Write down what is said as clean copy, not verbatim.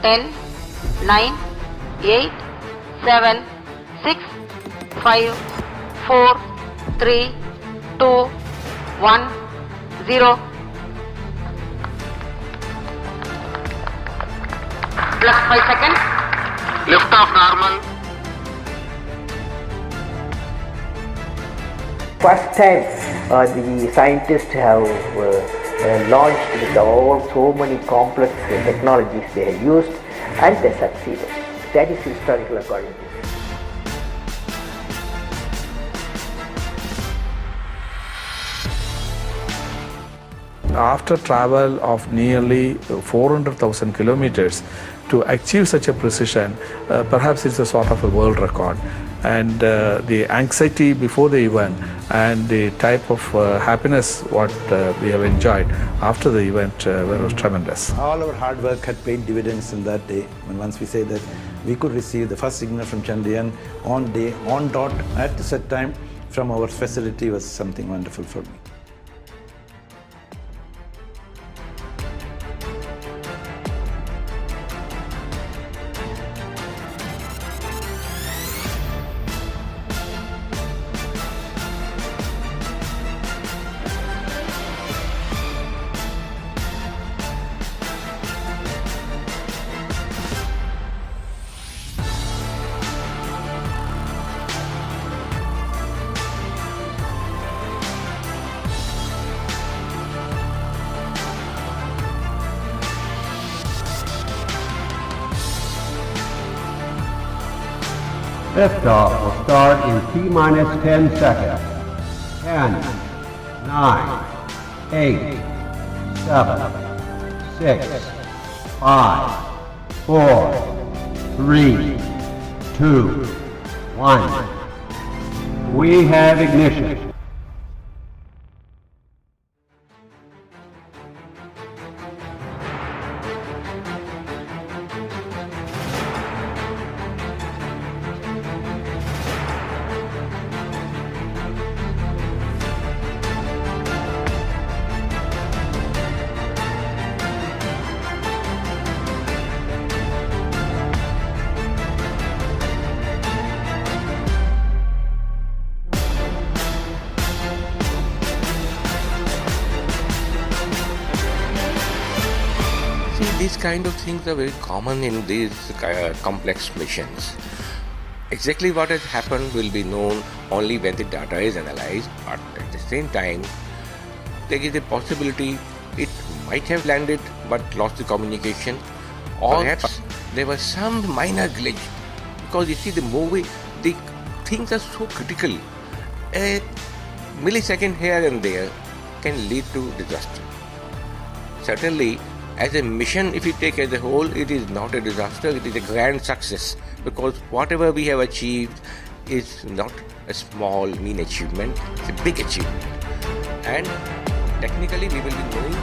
10, 9, 8, 7, 6, 5, 4, 3, 2, 1, 0. Plus 5 seconds. Lift off normal. First time the scientists have launched with so many complex technologies they have used, and they succeeded. That is historical according to me. After travel of nearly 400,000 kilometers to achieve such a precision, perhaps it's a sort of a world record. And the anxiety before the event and the type of happiness what we have enjoyed after the event was tremendous. All our hard work had paid dividends in that day. And once we say that we could receive the first signal from Chandrayan on day, on dot, at the set time from our facility was something wonderful for me. Liftoff will start in T-minus 10 seconds. 10, 9, 8, 7, 6, 5, 4, 3, 2, 1. We have ignition. These kind of things are very common in these complex missions. Exactly what has happened will be known only when the data is analyzed, but at the same time, there is a possibility it might have landed but lost the communication, or perhaps there was some minor glitch. Because you see, the movie, the things are so critical. A millisecond here and there can lead to disaster. Certainly, as a mission, if you take as a whole, it is not a disaster, it is a grand success, because whatever we have achieved is not a small, mean achievement, it's a big achievement. And technically we will be knowing